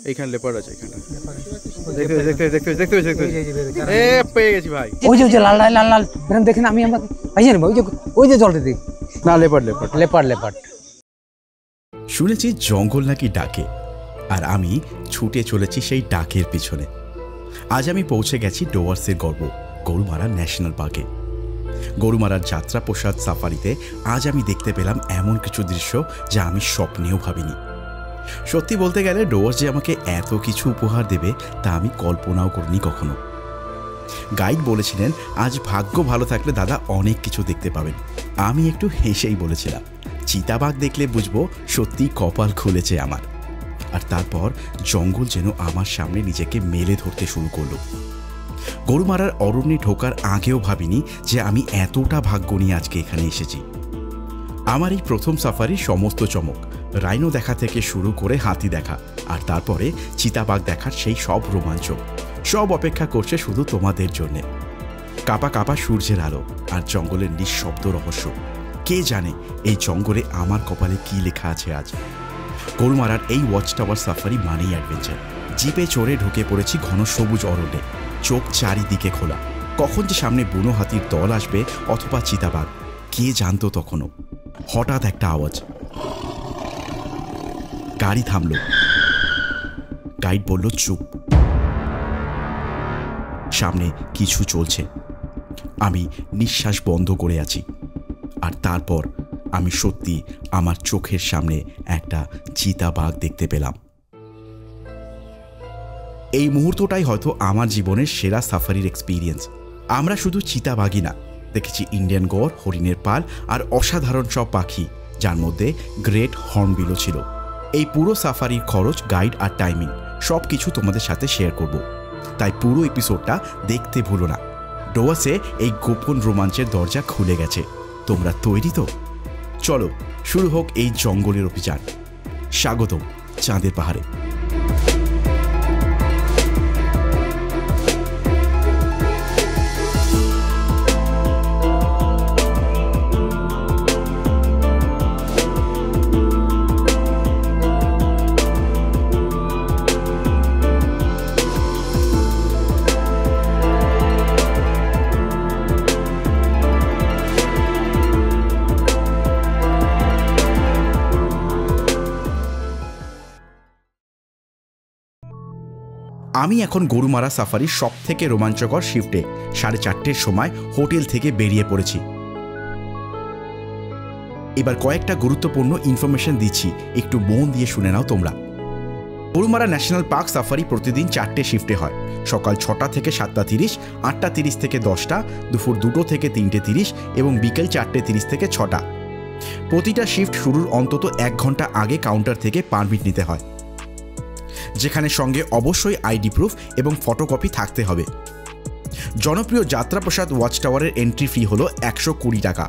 এইখানে লেপার্ড আছে এখানে। দেখতে এ পেয়ে গেছি ভাই। ওই যে লাল লাল লাল এরকম দেখেন আমি আমরা ভাইজান ওই যে জলটা দিই না লেপার্ড। শুনেছি জঙ্গল নাকি ডাকে, আর আমি ছুটে চলেছি সেই ডাকের পিছনে। আজ আমি পৌঁছে গেছি ডোয়ার্সের গর্ব গরুমারা ন্যাশনাল পার্কে। গরুমারার যাত্রা প্রসাদ সাফারিতে আজ আমি দেখতে পেলাম এমন কিছু দৃশ্য যা আমি স্বপ্নেও ভাবিনি। সত্যি বলতে গেলে ডোয়ার্স যে আমাকে এত কিছু উপহার দেবে তা আমি কল্পনাও করিনি কখনো। গাইড বলেছিলেন আজ ভাগ্য ভালো থাকলে দাদা অনেক কিছু দেখতে পাবেন। আমি একটু হেসেই বলেছিলাম চিতাবাঘ দেখলে বুঝবো সত্যি কপাল খুলেছে আমার। আর তারপর জঙ্গল যেন আমার সামনে নিজেকে মেলে ধরতে শুরু করলো। গরুমারার অরণ্যে ঢোকার আগেও ভাবিনি যে আমি এতটা ভাগ্য নিয়ে আজকে এখানে এসেছি। আমার এই প্রথম সাফারির সমস্ত চমক, রাইনো দেখা থেকে শুরু করে হাতি দেখা, আর তারপরে চিতাবাঘ দেখার সেই সব রোমাঞ্চ, সব অপেক্ষা করছে শুধু তোমাদের জন্যে। কাপা কাপা সূর্যের আলো আর জঙ্গলের নিঃশব্দ রহস্য। কে জানে এই জঙ্গলে আমার কপালে কি লেখা আছে আজ। গরুমারার এই ওয়াচ টাওয়ার সাফারি মানেই অ্যাডভেঞ্চার। জিপে চড়ে ঢুকে পড়েছি ঘন সবুজ অরণ্যে, চোখ চারিদিকে খোলা। কখন যে সামনে বুনো হাতির দল আসবে অথবা চিতাবাঘ, কে জানতো তখনও। হঠাৎ একটা আওয়াজ, গাড়ি থামল। গাইড বলল চুপ, সামনে কিছু চলছে। আমি নিঃশ্বাস বন্ধ করে আছি, আর তারপর আমি সত্যি আমার চোখের সামনে একটা চিতাবাঘ দেখতে পেলাম। এই মুহূর্তটাই হয়তো আমার জীবনের সেরা সাফারির এক্সপিরিয়েন্স। আমরা শুধু চিতাবাঘই না, দেখেছি ইন্ডিয়ান গড়, হরিণের পাল আর অসাধারণ সব পাখি, যার মধ্যে গ্রেট হর্নবিলও ছিল। এই পুরো সাফারির খরচ, গাইড আর টাইমিং সব কিছু তোমাদের সাথে শেয়ার করব, তাই পুরো এপিসোডটা দেখতে ভুলো না। ডোয়ার্সে এই গোপন রোমাঞ্চের দরজা খুলে গেছে। তোমরা তৈরি তো? চলো শুরু হোক এই জঙ্গলের অভিযান। স্বাগতম চাঁদের পাহাড়ে। আমি এখন গরুমারা সাফারির সব থেকে রোমাঞ্চকর শিফটে 4:30 সময় হোটেল থেকে বেরিয়ে পড়েছি। এবার কয়েকটা গুরুত্বপূর্ণ ইনফরমেশন দিচ্ছি, একটু মন দিয়ে শুনে নাও তোমরা। গরুমারা ন্যাশনাল পার্ক সাফারি প্রতিদিন 4টে শিফটে হয়। সকাল 6টা থেকে 7:30, 8:30 থেকে 10টা, দুপুর 2টো থেকে 3:30 এবং বিকেল 4:30 থেকে 6টা। প্রতিটা শিফট শুরুর অন্তত 1 ঘন্টা আগে কাউন্টার থেকে পারমিট নিতে হয়, যেখানে সঙ্গে অবশ্যই আইডি প্রুফ এবং ফটোকপি থাকতে হবে। জনপ্রিয় যাত্রাপ্রসাদ ওয়াচ টাওয়ারের এন্ট্রি ফি হলো 120 টাকা,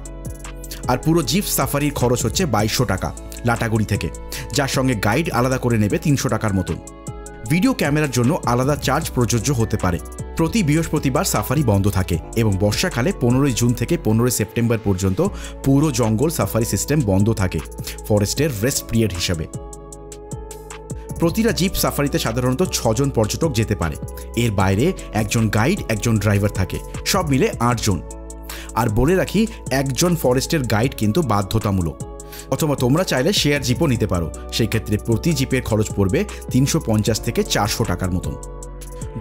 আর পুরো জিপ সাফারির খরচ হচ্ছে 2200 টাকা লাটাগুড়ি থেকে, যার সঙ্গে গাইড আলাদা করে নেবে 300 টাকার মতন। ভিডিও ক্যামেরার জন্য আলাদা চার্জ প্রযোজ্য হতে পারে। প্রতি বৃহস্পতিবার সাফারি বন্ধ থাকে এবং বর্ষাকালে 15 জুন থেকে 15 সেপ্টেম্বর পর্যন্ত পুরো জঙ্গল সাফারি সিস্টেম বন্ধ থাকে ফরেস্টের রেস্ট পিরিয়ড হিসাবে। প্রতিটা জিপ সাফারিতে সাধারণত 6 জন পর্যটক যেতে পারে। এর বাইরে একজন গাইড, একজন ড্রাইভার থাকে, সব মিলে 8 জন। আর বলে রাখি, একজন ফরেস্টের গাইড কিন্তু বাধ্যতামূলক, অথবা তোমরা চাইলে শেয়ার জিপও নিতে পারো। সেই ক্ষেত্রে প্রতি জিপের খরচ পড়বে 350 থেকে 400 টাকার মতন।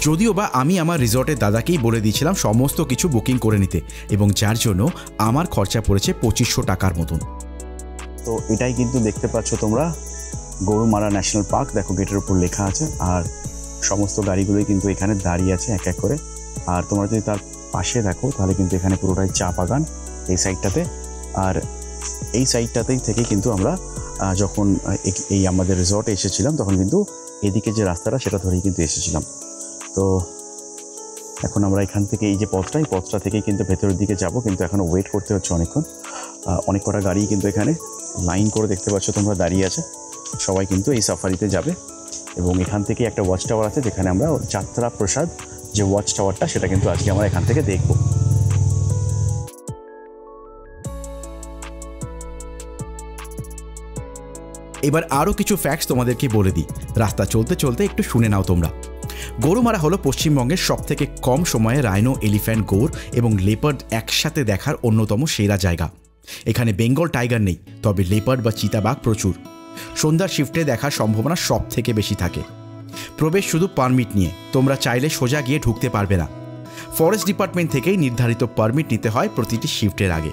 যদিও বা আমি আমার রিসর্টের দাদাকেই বলে দিয়েছিলাম সমস্ত কিছু বুকিং করে নিতে, এবং যার জন্য আমার খরচা পড়েছে 2500 টাকার মতন। তো এটাই কিন্তু দেখতে পাচ্ছ তোমরা গরুমারা ন্যাশনাল পার্ক। দেখো গেটের উপর লেখা আছে, আর সমস্ত গাড়িগুলোই কিন্তু এখানে দাঁড়িয়ে আছে এক এক করে। আর তোমরা যদি তার পাশে দেখো তাহলে কিন্তু এখানে পুরোটাই চা বাগান এই সাইডটাতে। আর এই সাইডটাতেই থেকে কিন্তু আমরা যখন এই আমাদের রিসর্টে এসেছিলাম তখন কিন্তু এদিকে যে রাস্তাটা সেটা ধরেই কিন্তু এসেছিলাম। তো এখন আমরা এখান থেকে এই যে পথটা, এই পথটা থেকেই কিন্তু ভেতরের দিকে যাব, কিন্তু এখনও ওয়েট করতে হচ্ছে অনেকক্ষণ। অনেক কটা গাড়ি কিন্তু এখানে লাইন করে দেখতে পাচ্ছ তোমরা দাঁড়িয়ে আছে। সবাই কিন্তু এই সাফারিতে যাবে, এবং এখান থেকে একটা ওয়াচ টাওয়ার আছে যেখানে আমরা যাত্রা প্রসাদ যে ওয়াচ টাওয়ারটা সেটা কিন্তু আজকে আমরা এখান থেকে দেখব। এবার আরও কিছু ফ্যাক্টস তোমাদেরকে বলে দিই, রাস্তা চলতে চলতে একটু শুনে নাও তোমরা। গরুমারা হলো পশ্চিমবঙ্গের সবথেকে কম সময়ে রাইনো, এলিফ্যান্ট, গৌর এবং লেপার্ড একসাথে দেখার অন্যতম সেরা জায়গা। এখানে বেঙ্গল টাইগার নেই, তবে লেপার্ড বা চিতাবাঘ প্রচুর। সন্ধ্যার শিফটে দেখার সম্ভাবনা সব থেকে বেশি থাকে। প্রবেশ শুধু পারমিট নিয়ে, তোমরা চাইলে সোজা গিয়ে ঢুকতে পারবে না। ফরেস্ট ডিপার্টমেন্ট থেকেই নির্ধারিত পারমিট নিতে হয় প্রতিটি শিফটের আগে।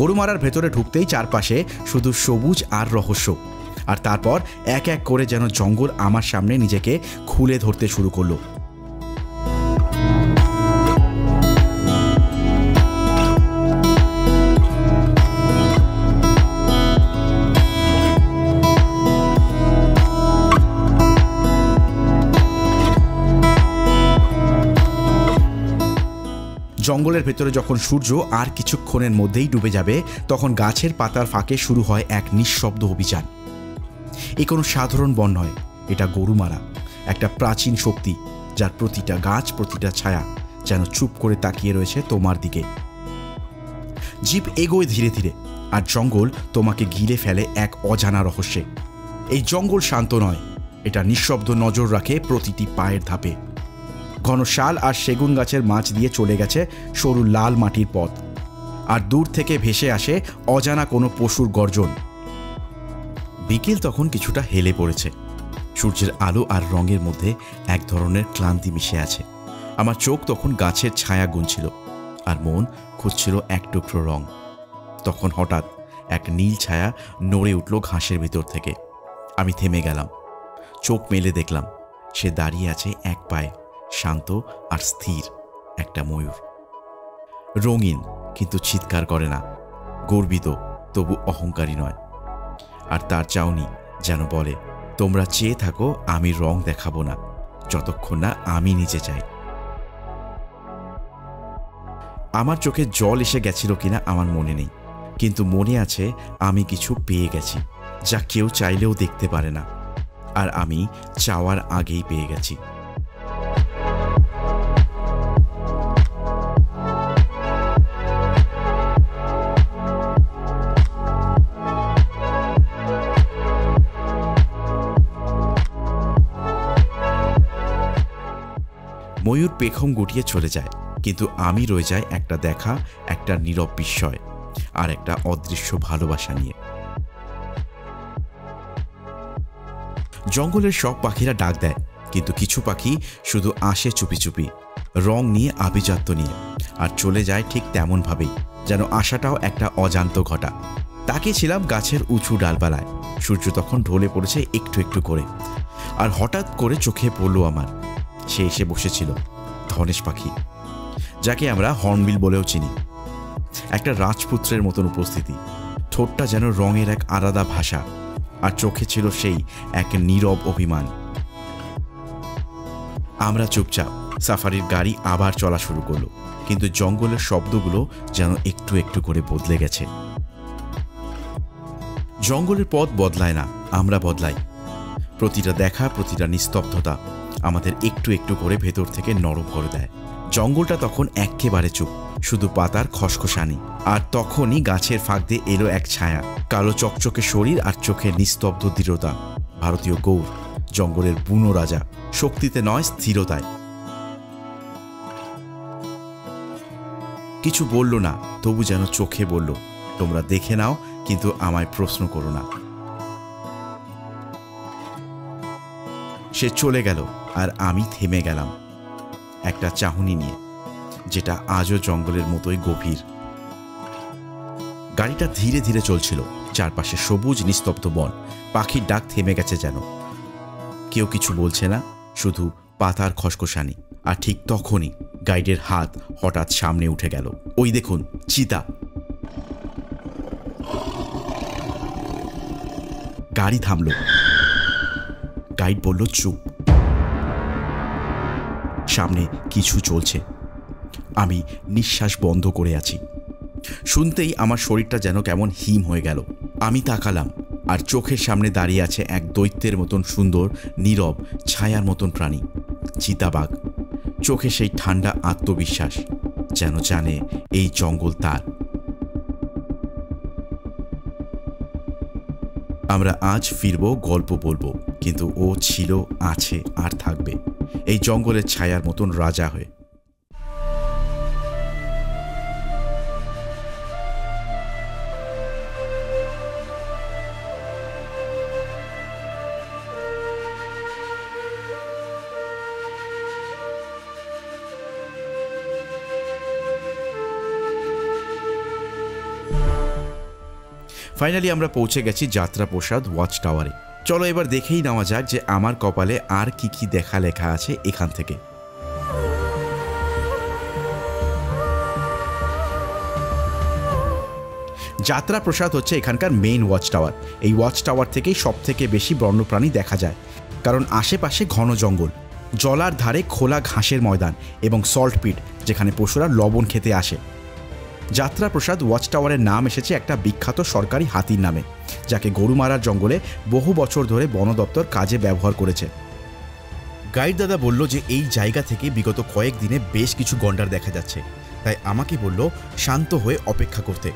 গরুমারার ভেতরে ঢুকতেই চারপাশে শুধু সবুজ আর রহস্য, আর তারপর এক এক করে যেন জঙ্গল আমার সামনে নিজেকে খুলে ধরতে শুরু করলো। জঙ্গলের ভেতরে যখন সূর্য আর কিছুক্ষণের মধ্যেই ডুবে যাবে, তখন গাছের পাতার ফাঁকে শুরু হয় এক নিঃশব্দ অভিযান। এ কোনো সাধারণ বন নয়, এটা গরুমারা, একটা প্রাচীন শক্তি যার প্রতিটা গাছ, প্রতিটা ছায়া যেন চুপ করে তাকিয়ে রয়েছে তোমার দিকে। জিপ এগোয় ধীরে ধীরে, আর জঙ্গল তোমাকে ঘিরে ফেলে এক অজানা রহস্যে। এই জঙ্গল শান্ত নয়, এটা নিঃশব্দ নজর রাখে প্রতিটি পায়ের ধাপে। ঘন শাল আর সেগুন গাছের মাঝ দিয়ে চলে গেছে সরু লাল মাটির পথ, আর দূর থেকে ভেসে আসে অজানা কোনো পশুর গর্জন। বিকেল তখন কিছুটা হেলে পড়েছে, সূর্যের আলো আর রঙের মধ্যে এক ধরনের ক্লান্তি মিশে আছে। আমার চোখ তখন গাছের ছায়া গুনছিল, আর মন খুঁজছিল এক টুকরো রং। তখন হঠাৎ এক নীল ছায়া নড়ে উঠল ঘাসের ভিতর থেকে। আমি থেমে গেলাম, চোখ মেলে দেখলাম সে দাঁড়িয়ে আছে এক পায়ে, শান্ত আর স্থির, একটা ময়ূর। রঙিন, কিন্তু চিৎকার করে না, গর্বিত তবু অহংকারী নয়। আর তার চাউনি যেন বলে, তোমরা চেয়ে থাকো, আমি রং দেখাবো না যতক্ষণ না আমি নিজে চাই। আমার চোখে জল এসে গেছিল কিনা আমার মনে নেই, কিন্তু মনে আছে আমি কিছু পেয়ে গেছি যা কেউ চাইলেও দেখতে পারে না, আর আমি চাওয়ার আগেই পেয়ে গেছি। ময়ূর পেখম গুটিয়ে চলে যায়, কিন্তু আমি রয়ে যাই একটা দেখা, একটা নীরব বিস্ময়, আর একটা অদৃশ্য ভালোবাসা নিয়ে। জঙ্গলের সব পাখিরা ডাক দেয়, কিন্তু কিছু পাখি শুধু আসে চুপি চুপি, রং নিয়ে, আভিজাত্য নিয়ে, আর চলে যায় ঠিক তেমনভাবেই, যেন আশাটাও একটা অজান্ত ঘটা। তাকিয়েছিলাম গাছের উঁচু ডালপালায়। সূর্য তখন ঢলে পড়েছে একটু একটু করে, আর হঠাৎ করে চোখে পড়ল আমার, সে এসে বসেছিল ধনেশ পাখি, যাকে আমরা হর্নবিল বলেও চিনি। একটা রাজপুত্রের মতন উপস্থিতি, ঠোঁটটা যেন রঙের এক আলাদা ভাষা, আর চোখে ছিল সেই এক নীরব অভিমান। আমরা চুপচাপ, সাফারির গাড়ি আবার চলা শুরু করলো, কিন্তু জঙ্গলের শব্দগুলো যেন একটু একটু করে বদলে গেছে। জঙ্গলের পথ বদলায় না, আমরা বদলাই। প্রতিটা দেখা, প্রতিটা নিস্তব্ধতা আমাদের একটু একটু করে ভেতর থেকে নরম করে দেয়। জঙ্গলটা তখন একেবারে চুপ, শুধু পাতার খসখসানি। আর তখনই গাছের ফাঁক দিয়ে এলো এক ছায়া, কালো চকচকে শরীর আর চোখের নিস্তব্ধ দৃঢ়তা। ভারতীয় গৌর, জঙ্গলের বুনো রাজা, শক্তিতে নয় স্থিরতায়। কিছু বলল না, তবু যেন চোখে বলল, তোমরা দেখে নাও, কিন্তু আমায় প্রশ্ন করো না। সে চলে গেল, আর আমি থেমে গেলাম একটা চাহনি নিয়ে, যেটা আজও জঙ্গলের মতোই গভীর। গাড়িটা ধীরে ধীরে চলছিল, চারপাশে সবুজ নিস্তব্ধ বন, পাখির ডাক থেমে গেছে যেন। কেউ কিছু বলছে না, শুধু পাতার খসখসানি। আর ঠিক তখনই গাইডের হাত হঠাৎ সামনে উঠে গেল। ওই দেখুন, চিতা। গাড়ি থামল। গাইড বলল, চুপ, সামনে কিছু চলছে। আমি নিঃশ্বাস বন্ধ করে আছি। শুনতেই আমার শরীরটা যেন কেমন হিম হয়ে গেল। আমি তাকালাম, আর চোখের সামনে দাঁড়িয়ে আছে এক দৈত্যের মতন সুন্দর নীরব ছায়ার মতন প্রাণী, চিতাবাঘ। চোখে সেই ঠান্ডা আত্মবিশ্বাস, যেন জানে এই জঙ্গল তার। আমরা আজ ফিরব, গল্প বলবো, কিন্তু ও ছিল, আছে আর থাকবে এই জঙ্গলের ছায়ার মতন রাজা হয়ে। ফাইনালি আমরা পৌঁছে গেছি যাত্রাপ্রসাদ ওয়াচ টাওয়ারে। চলো এবার দেখেই নেওয়া যাক যে আমার কপালে আর কি কি দেখা লেখা আছে এখান থেকে। যাত্রাপ্রসাদ হচ্ছে এখানকার মেইন ওয়াচ টাওয়ার। এই ওয়াচ টাওয়ার থেকেই সব থেকে বেশি বন্যপ্রাণী দেখা যায়, কারণ আশেপাশে ঘন জঙ্গল, জলার ধারে খোলা ঘাসের ময়দান এবং সল্ট পিট, যেখানে পশুরা লবণ খেতে আসে। যাত্রাপ্রসাদ ওয়াচ টাওয়ারের নাম এসেছে একটা বিখ্যাত সরকারি হাতির নামে, যাকে গরুমারার জঙ্গলে বহু বছর ধরে বন দপ্তর কাজে ব্যবহার করেছে। গাইড দাদা বলল যে এই জায়গা থেকে বিগত কয়েকদিনে বেশ কিছু গন্ডার দেখা যাচ্ছে, তাই আমাকে বলল শান্ত হয়ে অপেক্ষা করতে।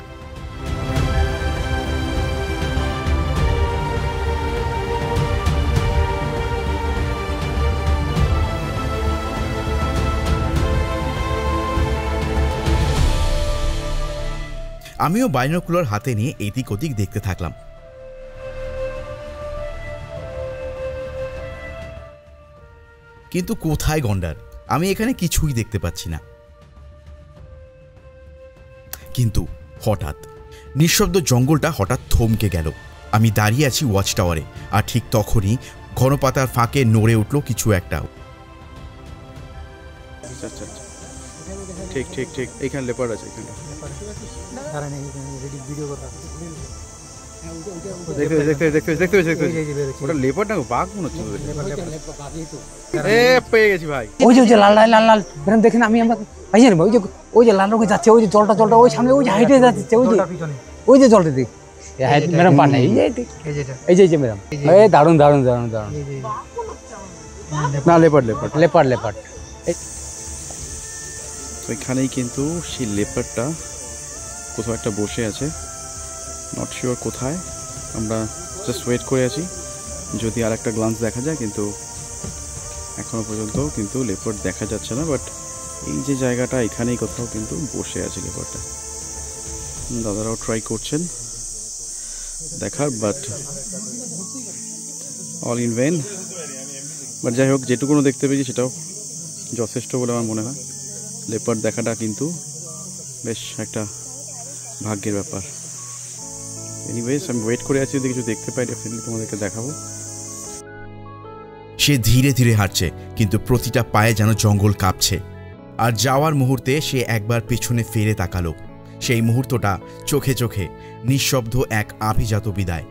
আমিও বাইনোকুলার হাতে নিয়ে এদিক ওদিক দেখতে থাকলাম। কিন্তু কোথায় গন্ডার? আমি এখানে কিছুই দেখতে পাচ্ছি না। কিন্তু হঠাৎ নিঃশব্দ জঙ্গলটা হঠাৎ থমকে গেল। আমি দাঁড়িয়ে আছি ওয়াচ টাওয়ারে, আর ঠিক তখনই ঘনপাতার ফাঁকে নড়ে উঠল কিছু একটা। ঠিক ঠিক ঠিক, এখানে লেপার্ড আছে। এখানে ওটা লেপার্ড না, বাঘ মনে হচ্ছে। পেয়ে গেছি ভাই। ওই যে লাল লাল লাল ম্যাডাম দেখেন, আমরা পাইছি না। ওই যে লাল রঙে যাচ্ছে, ওই যে জলটা ওই সামনে, ওই যে হাইটে যাচ্ছে, ওই যে জলটা দিক ম্যাডাম পার নেই। এই যে ম্যাডাম, এই দারুণ দারুণ দারুণ দারুণ। না, লেপার্ড লেপার্ড লেপার্ড লেপার্ড। ওইখানেই কিন্তু সেই লেপার্ডটা কোথাও একটা বসে আছে, নট শিওর কোথায়। আমরা জাস্ট ওয়েট করে আছি যদি আর একটা গ্লান্স দেখা যায়, কিন্তু এখনো পর্যন্ত কিন্তু লেপার্ড দেখা যাচ্ছে না। বাট এই যে জায়গাটা, এখানেই কোথাও কিন্তু বসে আছে লেপার্ডটা। দাদারাও ট্রাই করছেন দেখার, but all in when. But যাই হোক, যেটুকুনো দেখতে পেয়েছি সেটাও যথেষ্ট বলে আমার মনে হয়। লেপার্ড দেখাটা কিন্তু বেশ একটা ভাগ্যের ব্যাপার। এনিওয়েজ, আমি ওয়েট করে আছি, যদি কিছু দেখতে পাই ডেফিনেটলি তোমাদেরকে দেখাবো। সে ধীরে ধীরে হাঁটছে, কিন্তু প্রতিটা পায়ে যেন জঙ্গল কাঁপছে। আর যাওয়ার মুহূর্তে সে একবার পেছনে ফিরে তাকালো। সেই মুহূর্তটা চোখে চোখে নিঃশব্দ এক আভিজাত বিদায়।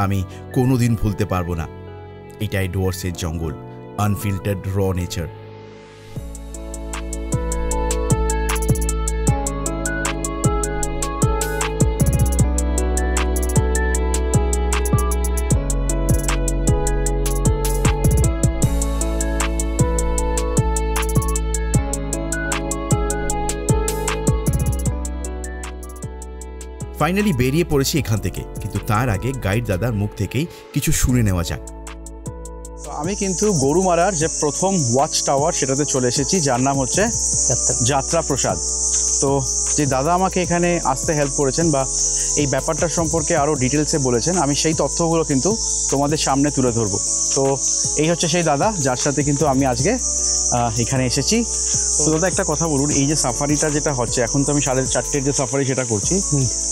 আমি কোনোদিন ভুলতে পারবো না। এটাই ডুয়ার্সের জঙ্গল, আনফিল্টার্ড র নেচার। ফাইনালি বেরিয়ে পড়েছি এখান থেকে, কিন্তু তার আগে গাইড দাদার মুখ থেকেই কিছু শুনে নেওয়া যাক। আমি কিন্তু গরুমারার যে প্রথম ওয়াচ টাওয়ার সেটাতে চলে এসেছি, যার নাম হচ্ছে যাত্রাপ্রসাদ। তো যে দাদা আমাকে এখানে আসতে হেল্প করেছেন বা এই ব্যাপারটা সম্পর্কে আরও ডিটেলসে বলেছেন, আমি সেই তথ্যগুলো কিন্তু তোমাদের সামনে তুলে ধরবো। তো এই হচ্ছে সেই দাদা যার সাথে কিন্তু আমি আজকে এখানে এসেছি। তো দাদা একটা কথা বলুন, এই যে সাফারিটা যেটা হচ্ছে এখন, তো আমি 4:30 যে সাফারি সেটা করছি,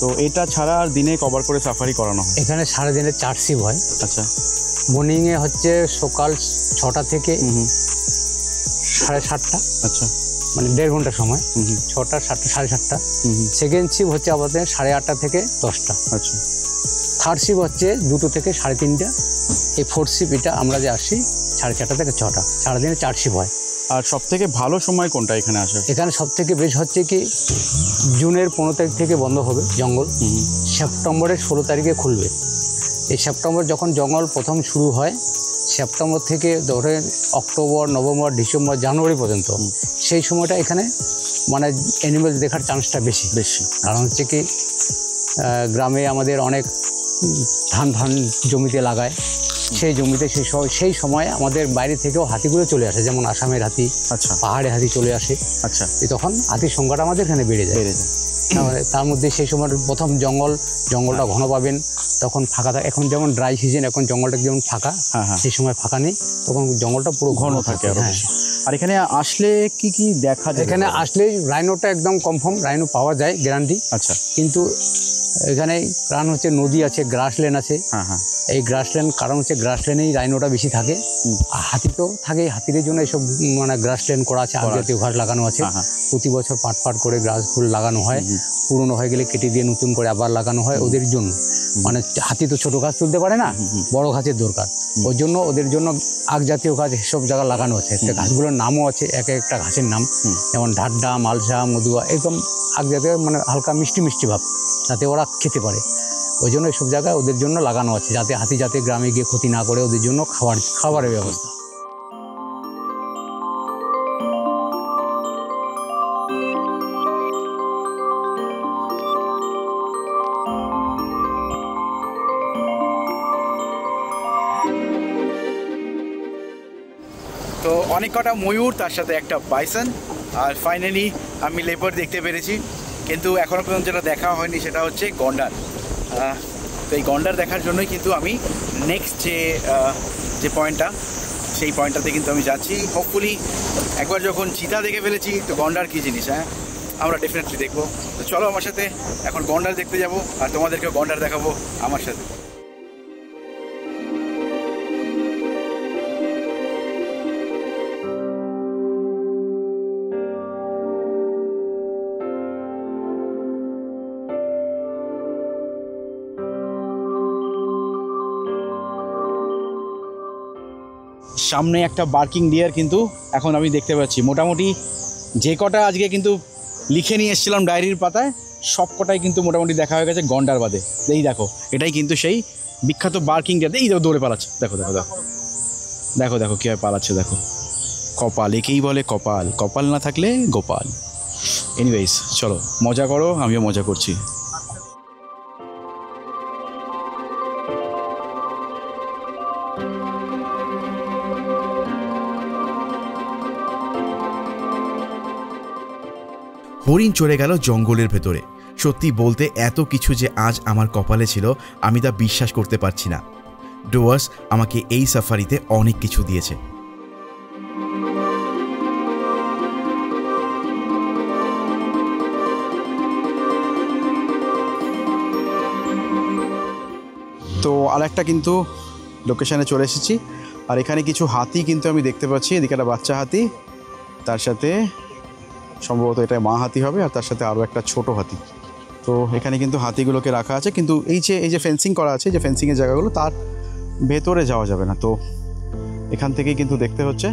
তো এটা ছাড়া আর দিনে কভার করে সাফারি করানো হয়? এখানে সারাদিনে 4 শিফট হয়। আচ্ছা। মর্নিংয়ে হচ্ছে সকাল 6টা থেকে 7:30। আচ্ছা, মানে 1.5 ঘন্টা সময়। 6টা 7টা 7:30। সেকেন্ড শিফট হচ্ছে আমাদের 8:30 থেকে 10টা। আচ্ছা। থার্ড শিফট হচ্ছে 2টো থেকে 3:30। এই ফোর্থ শিফট এটা আমরা যে আসি 4:30 থেকে 6টা। সারাদিনে 4 শিফট হয়। আর সব থেকে ভালো সময় কোনটা এখানে আসার? এখানে সব থেকে বেশ হচ্ছে কি জুনের 15 তারিখ থেকে বন্ধ হবে জঙ্গল, সেপ্টেম্বরের 16 তারিখে খুলবে। এই সেপ্টেম্বর যখন জঙ্গল প্রথম শুরু হয়, সেপ্টেম্বর থেকে ধরে অক্টোবর, নভেম্বর, ডিসেম্বর, জানুয়ারি পর্যন্ত, সেই সময়টা এখানে মানে অ্যানিমেল দেখার চান্সটা বেশি। কারণ হচ্ছে কি গ্রামে আমাদের অনেক ধান জমিতে লাগায়, সেই জমিতে সেই সময় আমাদের বাইরে থেকেও হাতিগুলো চলে আসে, যেমন আসামের হাতি, আচ্ছা, পাহাড়ে হাতি চলে আসে। আচ্ছা, তখন হাতির সংখ্যাটা আমাদের এখানে বেড়ে যায়। তার মধ্যে সেই সময় প্রথম জঙ্গলটা ঘন পাবেন, তখন ফাঁকা থাকে। এখন যেমন ড্রাই সিজন, এখন জঙ্গলটা যেমন ফাঁকা, সেই সময় ফাঁকা নেই, তখন জঙ্গলটা পুরো ঘন থাকে। আর এখানে আসলে কি কি দেখা যায়? এখানে আসলে রাইনোটা একদম কনফার্ম, রাইনো পাওয়া যায়, গ্যারান্টি। আচ্ছা, কিন্তু এখানে কারণ হচ্ছে নদী আছে, গ্রাসল্যান্ড আছে। এই গ্রাসল্যান্ড কারণ হচ্ছে গ্রাসল্যান্ডেই রাইনোটা বেশি থাকে। আর হাতি তো থাকে, হাতির জন্য এইসব মানে গ্রাসল্যান্ড করা আছে, জাতীয় ঘাস লাগানো আছে। প্রতি বছর পাট করে গাছগুলো লাগানো হয়, পুরনো হয়ে গেলে কেটে দিয়ে নতুন করে আবার লাগানো হয় ওদের জন্য। মানে হাতি তো ছোট গাছ তুলতে পারে না, বড় গাছের দরকার। ওই জন্য ওদের জন্য আগ জাতীয় গাছ সব জায়গায় লাগানো আছে। গাছগুলোর নামও আছে, এক একটা ঘাসের নাম, যেমন ঢাড্ডা, মালসা, মধুয়া, এরকম আগ জাতীয়, মানে হালকা মিষ্টি ভাব, যাতে ওরা খেতে পারে। ওই জন্য এইসব জায়গায় ওদের জন্য লাগানো আছে, যাতে হাতি যাতে গ্রামে গিয়ে ক্ষতি না করে, ওদের জন্য খাবারের ব্যবস্থা। তো অনেক কটা ময়ূর, তার সাথে একটা বাইসন, আর ফাইনালি আমি লেপার্ড দেখতে পেরেছি। কিন্তু এখনও পর্যন্ত যেটা দেখা হয়নি সেটা হচ্ছে গন্ডার। তো এই গন্ডার দেখার জন্যই কিন্তু আমি নেক্সট যে পয়েন্টটা, সেই পয়েন্টটাতে কিন্তু আমি যাচ্ছি। হোপফুলি একবার যখন চিতা দেখে ফেলেছি, তো গন্ডার কী জিনিস আমরা ডেফিনেটলি দেখবো। তো চলো আমার সাথে এখন গন্ডার দেখতে যাব, আর তোমাদেরকেও গন্ডার দেখাবো আমার সাথে। সামনে একটা বার্কিং ডিয়ার কিন্তু এখন আমি দেখতে পাচ্ছি। মোটামুটি যে কটা আজকে কিন্তু লিখে নিয়ে এসেছিলাম ডায়েরির পাতায়, সব কটাই কিন্তু মোটামুটি দেখা হয়ে গেছে গন্ডার বাদে। এই দেখো, এটাই কিন্তু সেই বিখ্যাত বার্কিং ডিয়ার। এই দেখো দৌড়ে পালাচ্ছে, দেখো দেখো দেখো দেখো দেখো কীভাবে পালাচ্ছে, দেখো। কপাল, একেই বলে কপাল, কপাল না থাকলে গোপাল। এনিওয়েজ চলো মজা করো, আমিও মজা করছি। হরিণ চলে গেল জঙ্গলের ভেতরে। সত্যি বলতে এত কিছু যে আজ আমার কপালে ছিল, আমি তা বিশ্বাস করতে পারছি না। ডুয়ার্স আমাকে এই সাফারিতে অনেক কিছু দিয়েছে। তো আরেকটা কিন্তু লোকেশানে চলে এসেছি, আর এখানে কিছু হাতি কিন্তু আমি দেখতে পাচ্ছি। এদিকে একটা বাচ্চা হাতি, তার সাথে সম্ভবত এটা মা হাতি হবে, আর তার সাথে আরও একটা ছোট হাতি। তো এখানে কিন্তু হাতিগুলোকে রাখা আছে, কিন্তু এই যে ফেন্সিং করা আছে, যে ফেন্সিংয়ের জায়গাগুলো, তার ভেতরে যাওয়া যাবে না। তো এখান থেকেই কিন্তু দেখতে হচ্ছে।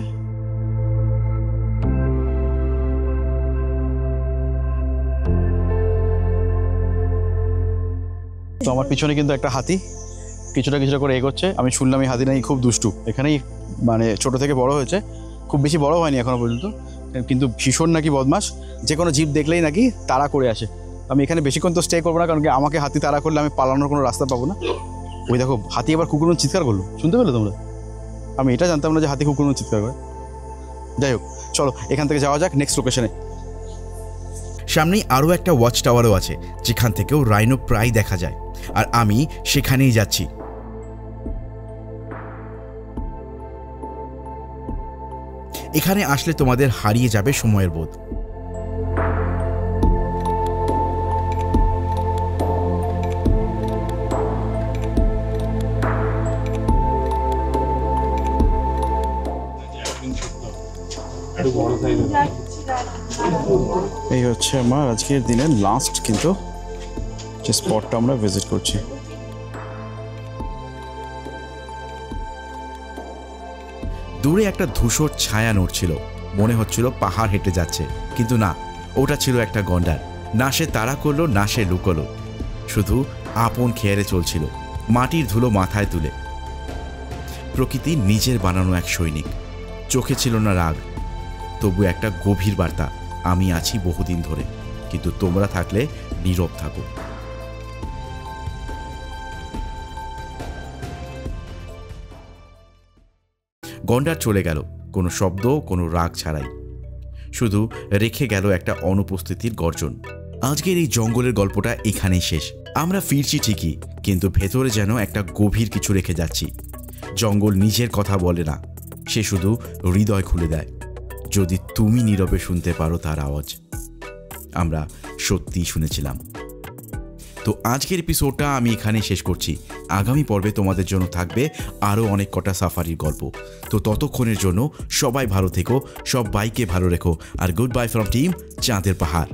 তো আমার পিছনে কিন্তু একটা হাতি কিছুটা করে এগোচ্ছে। আমি শুনলাম এই হাতি নাকি খুব দুষ্টু, এখানেই মানে ছোট থেকে বড় হয়েছে, খুব বেশি বড় হয়নি এখনো পর্যন্ত, কিন্তু ভীষণ নাকি বদমাস। যে কোনো জীব দেখলেই নাকি তাড়া করে আসে। আমি এখানে বেশিক্ষণ তো স্টে করবো না, কারণ কি আমাকে হাতি তাড়া করলে আমি পালানোর কোনো রাস্তা পাবো না। ওই দেখো হাতি আবার কুকুরের চিৎকার করলো, শুনতে পেলে তোমরা? আমি এটা জানতাম না যে হাতি কুকুরের চিৎকার করে। যাই হোক, চলো এখান থেকে যাওয়া যাক নেক্সট লোকেশনে। সামনেই আরও একটা ওয়াচ টাওয়ারও আছে, যেখান থেকেও রাইনো প্রায় দেখা যায়, আর আমি সেখানেই যাচ্ছি। এখানে আসলে তোমাদের হারিয়ে যাবে সময়ের বোধ। এই হচ্ছে আমার আজকের দিনের লাস্ট কিন্তু যে স্পটটা আমরা ভিজিট করছি। দূরে একটা ধূসর ছায়া নড়ছিল, মনে হচ্ছিল পাহাড় হেঁটে যাচ্ছে, কিন্তু না, ওটা ছিল একটা গন্ডার। না সে তাড়া করলো, না সে লুকোলো, শুধু আপন খেয়ারে চলছিল, মাটির ধুলো মাথায় তুলে। প্রকৃতি নিজের বানানো এক সৈনিক। চোখে ছিল না রাগ, তবু একটা গভীর বার্তা, আমি আছি বহুদিন ধরে, কিন্তু তোমরা থাকলে নীরব থাকো। গন্ডার চলে গেল, কোনো শব্দ, কোনো রাগ ছাড়াই, শুধু রেখে গেল একটা অনুপস্থিতির গর্জন। আজকের এই জঙ্গলের গল্পটা এখানেই শেষ। আমরা ফিরছি ঠিকই, কিন্তু ভেতরে যেন একটা গভীর কিছু রেখে যাচ্ছি। জঙ্গল নিজের কথা বলে না, সে শুধু হৃদয় খুলে দেয়, যদি তুমি নীরবে শুনতে পারো তার আওয়াজ। আমরা সত্যিই শুনেছিলাম। তো আজকের এপিসোডটা আমি এখানে শেষ করছি। আগামী পর্বে তোমাদের জন্য থাকবে আরও অনেক কটা সাফারির গল্প। তো ততক্ষণের জন্য সবাই ভালো থেকো, সব বাইকে ভালো রেখো, আর গুড বাই ফ্রম টিম চাঁদের পাহাড়।